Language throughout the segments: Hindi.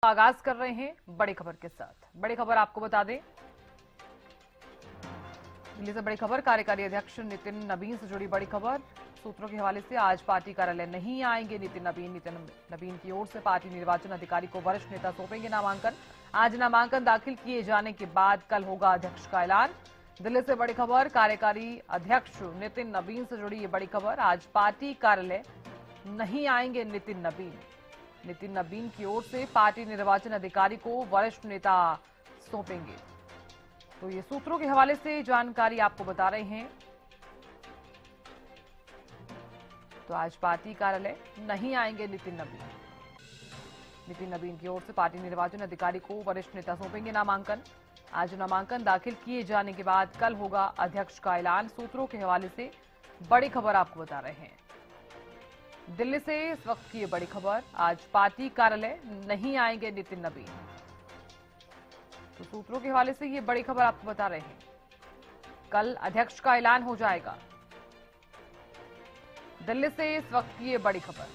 आगाज कर रहे हैं बड़ी खबर के साथ। बड़ी खबर आपको बता दें, दिल्ली से बड़ी खबर, कार्यकारी अध्यक्ष नितिन नबीन से जुड़ी बड़ी खबर। सूत्रों के हवाले से आज पार्टी कार्यालय नहीं आएंगे नितिन नबीन की ओर से पार्टी निर्वाचन अधिकारी को वरिष्ठ नेता सौंपेंगे नामांकन। आज नामांकन दाखिल किए जाने के बाद कल होगा अध्यक्ष का ऐलान। दिल्ली से बड़ी खबर, कार्यकारी अध्यक्ष नितिन नबीन से जुड़ी ये बड़ी खबर। आज पार्टी कार्यालय नहीं आएंगे नितिन नबीन की ओर से पार्टी निर्वाचन अधिकारी को वरिष्ठ नेता सौंपेंगे। तो ये सूत्रों के हवाले से जानकारी आपको बता रहे हैं। तो आज पार्टी कार्यालय नहीं आएंगे नितिन नबीन की ओर से पार्टी निर्वाचन अधिकारी को वरिष्ठ नेता सौंपेंगे नामांकन। आज नामांकन दाखिल किए जाने के बाद कल होगा अध्यक्ष का ऐलान। सूत्रों के हवाले से बड़ी खबर आपको बता रहे हैं। दिल्ली से इस वक्त की ये बड़ी खबर, आज पार्टी कार्यालय नहीं आएंगे नितिन नबीन। तो सूत्रों के हवाले से ये बड़ी खबर आपको बता रहे हैं, कल अध्यक्ष का ऐलान हो जाएगा। दिल्ली से इस वक्त की ये बड़ी खबर,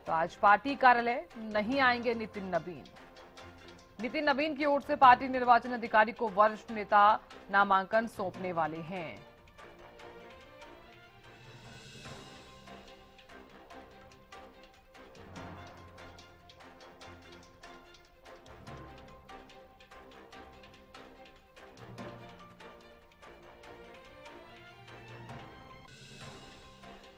तो आज पार्टी कार्यालय नहीं आएंगे नितिन नबीन की ओर से पार्टी निर्वाचन अधिकारी को वरिष्ठ नेता नामांकन सौंपने वाले हैं।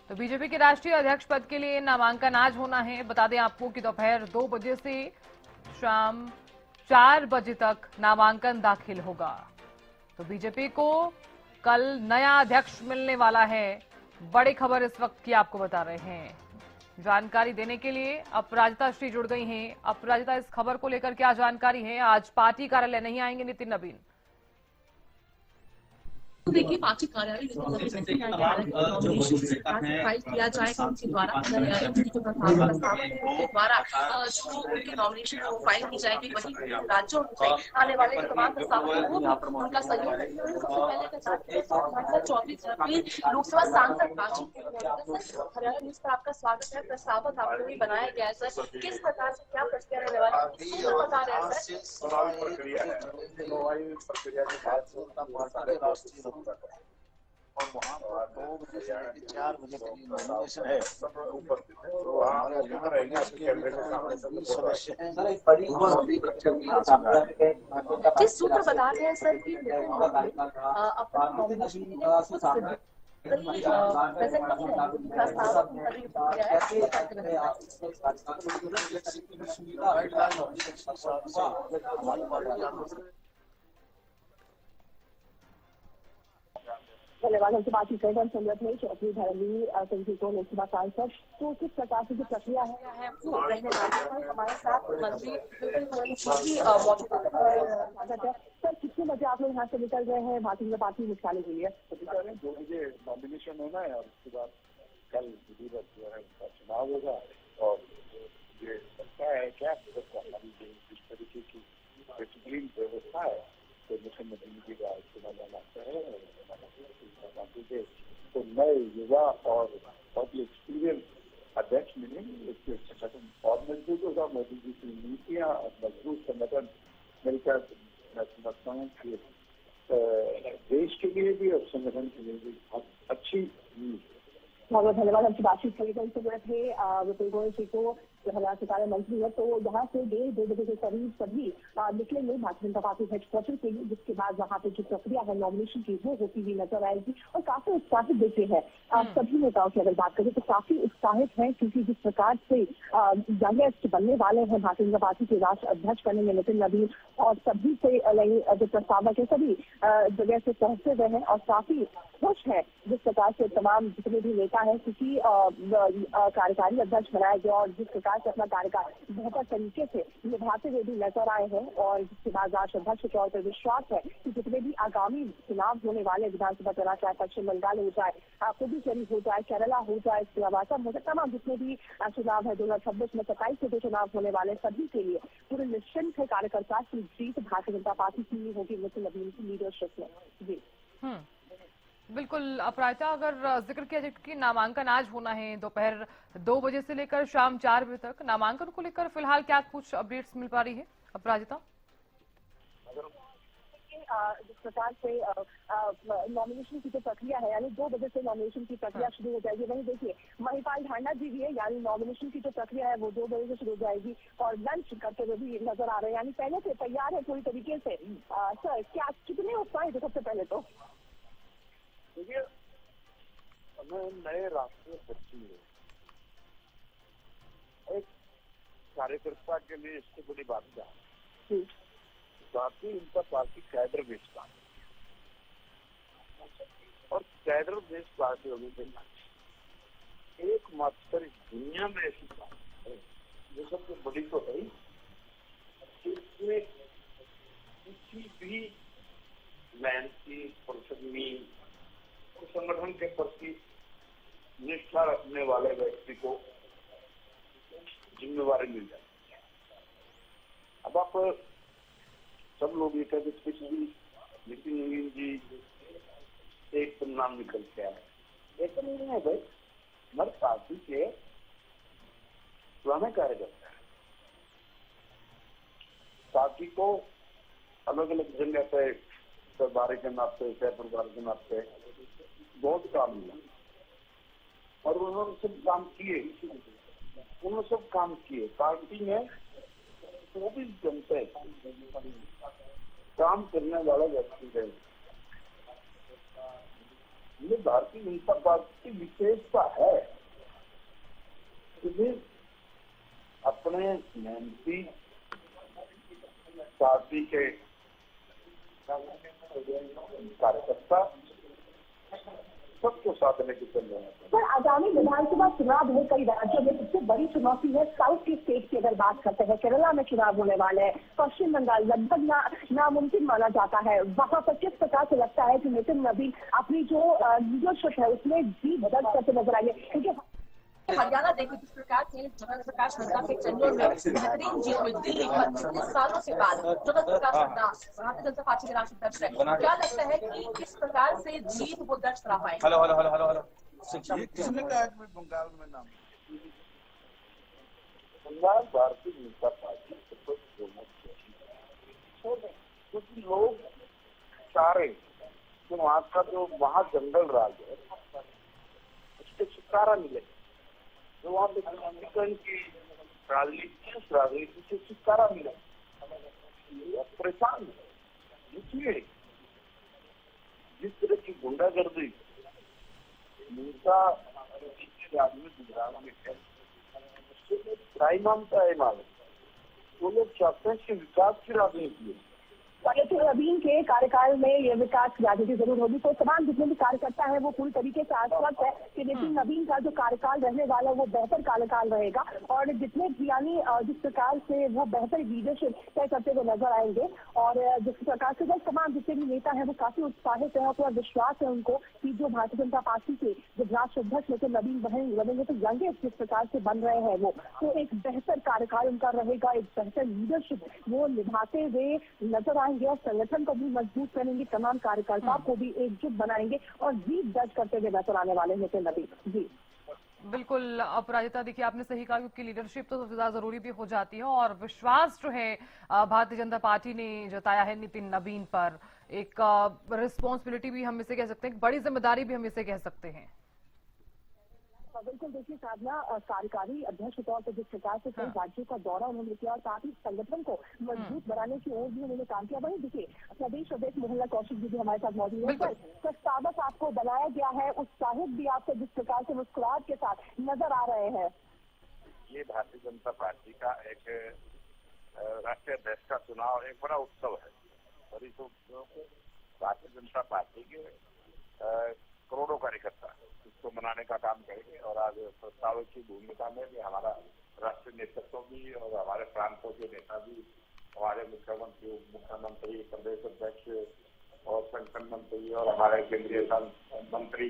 तो बीजेपी के राष्ट्रीय अध्यक्ष पद के लिए नामांकन आज होना है। बता दें आपको कि दोपहर 2 बजे से शाम 4 बजे तक नामांकन दाखिल होगा। तो बीजेपी को कल नया अध्यक्ष मिलने वाला है। बड़ी खबर इस वक्त की आपको बता रहे हैं। जानकारी देने के लिए अपराजिता श्री जुड़ गई हैं। अपराजिता, इस खबर को लेकर क्या जानकारी है? आज पार्टी कार्यालय नहीं आएंगे नितिन नबीन। तो देखिए, पार्टी कार्यालय फाइल किया जाएगा उनके द्वारा उनके नॉमिनेशन को फाइल की जाएगी। वहीं राज्यों से आने वाले तमाम प्रस्तावों को उनका सहयोग सबसे पहले 24 जनवरी लोकसभा सांसद हरियाणा न्यूज पर आपका स्वागत है। प्रस्तावक आपको भी बनाया गया है सर, किस प्रकार से क्या प्रक्रिया रहने वाली है बता रहे हैं सर? और वहाँ पर 2 बजे से 4 बजे तक नॉमिनेशन है। जिस सूत्र बता रहे हैं सर कि अपना नॉमिनेशन प्रेजेंट नहीं है, प्रस्तावक धन्यवाद। हमसे बातचीत कर संगत है चौधरी धर्मवीर सिंह को लोकसभा सांसद। तो किस प्रकार से जो प्रक्रिया है वो रहने वाली है? हमारे साथ मंत्री मौजूद है। सर, कितने बजे आप लोग यहाँ से निकल रहे हैं भारतीय जनता पार्टी मुख्यालय के लिए? 2 बजे नॉमिनेशन होना है और उसके बाद कल विधिवत जो है उनका चुनाव होगा। और ये लगता है क्या हमारी जिस तरीके की डिसिप्लिन व्यवस्था है तो मुख्यमंत्री जी का चुनाव जाना है। तो नए युवा और बहुत ही एक्सपीरियंस अध्यक्ष मिलेंगे, इससे संगठन और मजबूत होगा। मोदी जी की नीतियाँ मजबूत संगठन मिलकर मैं समझता हूँ कि देश के लिए भी और संगठन के लिए भी बहुत अच्छी न्यूज। बहुत धन्यवाद। हमसे बातचीत करें थे विपुल गोयल जी को, जो हरियाणा सरकार मंत्री है। तो यहाँ से 1:30 बजे के करीब सभी निकलेंगे भारतीय जनता पार्टी हेडक्वार्टर के लिए, जिसके बाद वहाँ पे जो प्रक्रिया है नॉमिनेशन की वो होती हुई नजर आएगी। और काफी उत्साहित देते हैं सभी नेताओं की अगर बात करें तो काफी उत्साहित है, क्योंकि जिस प्रकार से यंगेस्ट बनने वाले हैं भारतीय जनता पार्टी के राष्ट्रीय अध्यक्ष बनेंगे नितिन नबीन, और सभी से जो प्रस्तावक है सभी जगह से पहुंचे हुए हैं और काफी खुश है जिस प्रकार से तमाम जितने भी नेता है, क्योंकि कार्यकारी अध्यक्ष बनाया गया और जिस प्रकार से अपना कार्यकाल बेहतर तरीके से निभाते हुए भी नजर आए हैं। और जिसके बाद राष्ट्रीय अध्यक्ष के तौर पर विश्वास है कि जितने भी आगामी चुनाव होने वाले विधानसभा चुनाव, चाहे पश्चिम बंगाल हो जाए, पुडुचेरी हो जाए, केरला हो जाए, असम हो जाए, तमाम जितने भी चुनाव है 2026 में 27 के जो चुनाव होने वाले सभी के लिए पूरे निश्चिंत है कार्यकर्ता की जीत भारतीय जनता पार्टी की होगी नितिन नबीन की लीडरशिप में। जी बिल्कुल अपराजिता, अगर जिक्र किया जाए कि नामांकन आज होना है दोपहर 2 बजे से लेकर शाम 4 बजे तक, नामांकन को लेकर फिलहाल क्या कुछ अपडेट्स मिल पा रही है अपराजिता? जिस प्रकार से नॉमिनेशन की जो प्रक्रिया है, यानी 2 बजे से नॉमिनेशन की प्रक्रिया शुरू हो जाएगी। वहीं देखिए महिपाल ढांडा जी भी है, यानी नॉमिनेशन की जो प्रक्रिया है वो 2 बजे से शुरू हो जाएगी और लंच करते हुए भी नजर आ रहे हैं, यानी पहले से तैयार है पूरी तरीके से। सर क्या कितने उत्साहित है सबसे पहले तो? देखिए, हमें नए राष्ट्रीय सचिव एक कार्यकर्ता के लिए इससे बड़ी बात क्या है? Bharatiya Janata party cadre based party और कैडर बेस्ड पार्टी होने के नाते एकमात्र इस दुनिया में ऐसी पार्टी है जो सबसे बड़ी तो है, इसमें किसी भी मेहनती प्रसंगी संगठन के प्रति निष्ठा रखने वाले व्यक्ति को जिम्मेवारी मिल जाती है। अब आप सब लोग ये कहते पिछली नितिन नवीन जी एक नाम निकल के आए, एक नहीं है भाई, हमारे पार्टी के पुराने कार्यकर्ता है। पार्टी को अलग अलग जगह पे सरदारी के नाते, सैप्रदार के नाते बहुत काम मिला और उन्होंने सब काम किए, उन्होंने सब काम किए। पार्टी में 24 घंटे काम करने वाला व्यक्ति है। ये भारतीय जनता पार्टी की विशेषता है कि अपने मेहनती पार्टी के कार्यकर्ता सबको साथ लेके चल रहे हैं। सर आगामी विधानसभा चुनाव है, कई राज्यों में सबसे बड़ी चुनौती है साउथ के स्टेट की अगर बात करते हैं, केरला में चुनाव होने वाले हैं, पश्चिम बंगाल लगभग नामुमकिन माना जाता है। वहाँ पर किस प्रकार से लगता है कि नितिन नवीन अपनी जो लीडरशिप है उसमें जी बदल करते नजर आएंगे? क्योंकि हरियाणा देखो जिस प्रकार से जगत प्रकाश नड्डा के चंडोल में बेहतरीन जीत हुई थी 25 सालों के बाद जगत प्रकाश नड्डा भारतीय जनता पार्टी के राष्ट्रीय अध्यक्ष है। क्या लगता है कि किस प्रकार से जीत वो दर्ज करा पाएंगे? किसने कहा कि मैं बंगाल में नाम? बंगाल भारतीय जनता पार्टी क्योंकि लोग चाह रहे कि वहाँ का जो महाजंगल राज है उसके छुटकारा मिले, जो वहाँ पे की राजनीति, उस राजनीति से छुटकारा मिले। परेशान है इसलिए जिस तरह की गुंडागर्दी हिंसा राज्य में गुजरात में है, उससे ट्राई मानता है मालूम। वो लोग चाहते हैं कि विकास की राजनीति है। नितिन नवीन के कार्यकाल में ये विकास की राजनीति जरूर होगी, तो तमाम जितने भी कार्यकर्ता है वो पूरी तरीके से आश्वस्त है कि नितिन नवीन का जो कार्यकाल रहने वाला है वो बेहतर कार्यकाल रहेगा और जितने भी यानी जिस प्रकार से वो बेहतर लीडरशिप तय करते हुए नजर आएंगे और जिस प्रकार से जब तमाम जितने भी नेता है वो काफी उत्साहित है और पूरा विश्वास है उनको कि जो भारतीय जनता पार्टी के जब राष्ट्रीय अध्यक्ष नितिन नवीन बनेंगे तो यंगेस्ट जिस प्रकार से बन रहे हैं वो, तो एक बेहतर कार्यकाल उनका रहेगा, एक बेहतर लीडरशिप वो निभाते हुए नजर आएंगे और संगठन को भी मजबूत करेंगे, तमाम कार्यकर्ताओं को भी एकजुट बनाएंगे और जीत दर्ज करते हुए नजर आने वाले नितिन नवीन जी। बिल्कुल अपराजिता, देखिए आपने सही कहा क्योंकि लीडरशिप तो सबसे ज्यादा जरूरी भी हो जाती है और विश्वास जो है भारतीय जनता पार्टी ने जताया है नितिन नवीन पर, एक रिस्पॉन्सिबिलिटी भी हम इसे कह सकते हैं, बड़ी जिम्मेदारी भी हम इसे कह सकते हैं। बिल्कुल देखिए साधना, कार्यकारी अध्यक्ष के तौर पर जिस प्रकार से कई राज्यों का दौरा उन्होंने किया और साथ ही संगठन को मजबूत बनाने की ओर भी उन्होंने काम किया। वहीं देखिए प्रदेश अध्यक्ष मोहल्ला कौशिक जी भी हमारे साथ मौजूद है। प्रस्तावक आपको बनाया गया है, उत्साहित भी आपको जिस प्रकार से मुस्कुराहट के साथ नजर आ रहे हैं। ये भारतीय जनता पार्टी का एक राष्ट्रीय अध्यक्ष का चुनाव एक बड़ा उत्सव है और इस भारतीय जनता पार्टी के करोड़ों कार्यकर्ता इसको मनाने का काम करेंगे और आज प्रस्तावक की भूमिका में भी हमारा राष्ट्रीय नेतृत्व भी और हमारे प्रांतों के नेता भी, हमारे मुख्यमंत्री, उप मुख्यमंत्री, प्रदेश अध्यक्ष और संगठन मंत्री और हमारे केंद्रीय मंत्री,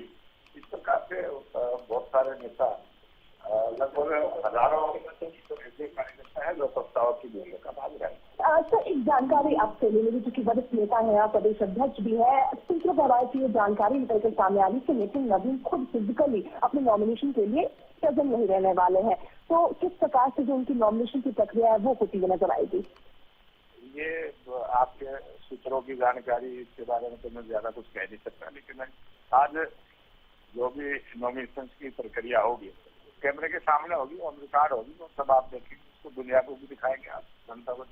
इस प्रकार से बहुत सारे नेता लगभग हजारों ऐसे कार्यकर्ता है जो प्रस्ताव की भूमिका का भाग रहे हैं। सर, एक जानकारी आपसे ले लेंगे, क्योंकि वरिष्ठ नेता है, आप प्रदेश अध्यक्ष भी है। सूत्रों के हवाले से ये जानकारी निकल कर सामने आ रही कि नितिन नवीन खुद फिजिकली अपने नॉमिनेशन के लिए प्रेजेंट नहीं रहने वाले हैं। तो किस प्रकार से जो उनकी नॉमिनेशन की प्रक्रिया है वो होती हुई नजर आएगी? ये आपके सूत्रों की जानकारी, इसके बारे में तो मैं ज्यादा कुछ कह नहीं सकता, लेकिन आज जो भी नॉमिनेशन की प्रक्रिया होगी कैमरे के सामने होगी, ऑन रिकॉर्ड होगी, और सब आप देखेंगे, उसको दुनिया को भी दिखाएंगे, आप जनता को।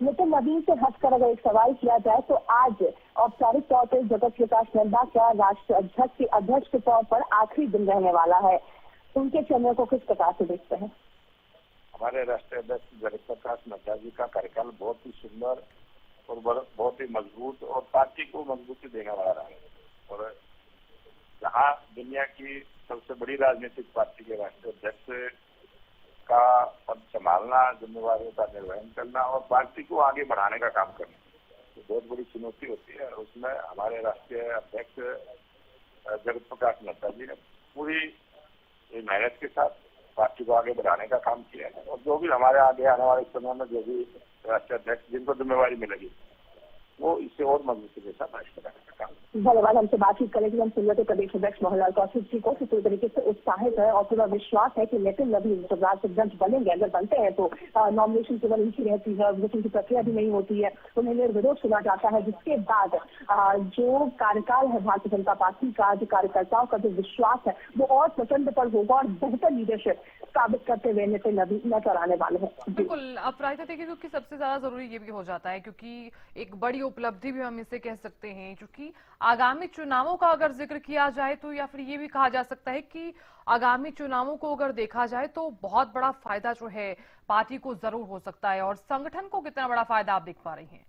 नितिन नवीन से हटकर अगर एक सवाल किया जाए तो आज औपचारिक तौर पर जगत प्रकाश नड्डा का राष्ट्रीय अध्यक्ष के तौर पर आखिरी दिन रहने वाला है। उनके चयन को किस प्रकार से देखते हैं? हमारे राष्ट्रीय अध्यक्ष जगत प्रकाश नड्डा जी का कार्यकाल बहुत ही सुंदर और बहुत ही मजबूत और पार्टी को मजबूती देने वाला रहा है। और जहाँ दुनिया की सबसे बड़ी राजनीतिक पार्टी के राष्ट्रीय अध्यक्ष का पद संभालना, जिम्मेवारियों का निर्वहन करना और पार्टी को आगे बढ़ाने का काम करना, तो बहुत बड़ी चुनौती होती है। उसमें हमारे राष्ट्रीय अध्यक्ष जगत प्रकाश नड्डा जी ने पूरी मेहनत के साथ पार्टी को आगे बढ़ाने का काम किया है। और जो भी हमारे आगे आने वाले समय में जो भी राष्ट्रीय अध्यक्ष जिनको जिम्मेवारी मिलेगी, वो इससे और मजबूती के साथ आगे बढ़ाने का काम। धन्यवाद। हमसे बातचीत करेंगे हम सुनते प्रदेश अध्यक्ष मोहनलाल कौशिक जी को, पूरी तरीके से उत्साहित है और पूरा विश्वास है कि नितिन नवीन जब राज्य अध्यक्ष बनेंगे, अगर बनते हैं तो नॉमिनेशन केवल उनकी रहती है, वोटिंग की प्रक्रिया भी नहीं होती है, उन्हें निर्विरोध चुना जाता है, जिसके बाद जो कार्यकाल है भारतीय जनता पार्टी का, जो कार्यकर्ताओं का जो विश्वास है वो और प्रचंड पर होगा और बेहतर लीडरशिप साबित करते हुए नितिन नवीन नजर आने वाले हैं। बिल्कुल अपराजिता, देखिए क्योंकि सबसे ज्यादा जरूरी ये भी हो जाता है, क्योंकि एक बड़ी उपलब्धि भी हम इसे कह सकते हैं, क्योंकि आगामी चुनावों का अगर जिक्र किया जाए तो, या फिर ये भी कहा जा सकता है कि आगामी चुनावों को अगर देखा जाए तो बहुत बड़ा फायदा जो है पार्टी को जरूर हो सकता है। और संगठन को कितना बड़ा फायदा आप देख पा रही हैं?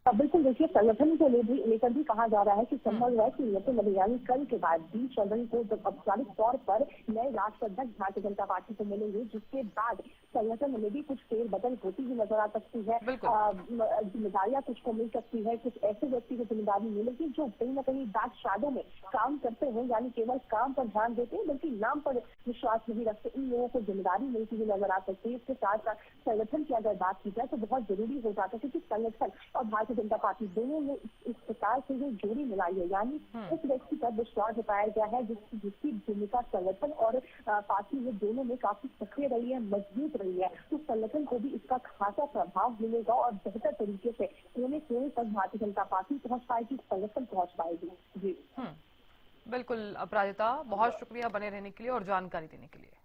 बिल्कुल, देखिए संगठन को लेकर भी कहा जा रहा है कि संभव है कि नितिन नवीन कल के बाद 20 जनवरी को जब औपचारिक तौर पर नए राष्ट्रीय अध्यक्ष भारतीय जनता पार्टी को मिलेंगे, जिसके बाद संगठन में भी कुछ फेरबदल होती हुई नजर आ सकती है। जिम्मेदारियां कुछ को मिल सकती है, कुछ ऐसे व्यक्ति को जिम्मेदारी मिलेगी जो कहीं न कहीं डार्क शैडो में काम करते हैं, यानी केवल काम पर ध्यान देते हैं बल्कि नाम पर विश्वास नहीं रखते। इन लोगों को जिम्मेदारी मिलती हुई नजर आ सकती है। इसके साथ साथ संगठन की अगर बात की जाए तो बहुत जरूरी हो जाता है, क्योंकि संगठन और भारतीय जनता पार्टी दोनों ने इस प्रकार से जो जोड़ी मिलाई है, यानी उस व्यक्ति पर विश्वास जताया गया है जिसकी भूमिका संगठन और पार्टी में दोनों में काफी सक्रिय रही है, मजबूत रही है। तो संगठन को भी इसका खासा प्रभाव मिलेगा और बेहतर तरीके से कोने कोने तक भारतीय जनता पार्टी पहुंच पाएगी, संगठन पहुंच पाएगी। जी बिल्कुल अपराजिता, बहुत शुक्रिया बने रहने के लिए और जानकारी देने के लिए।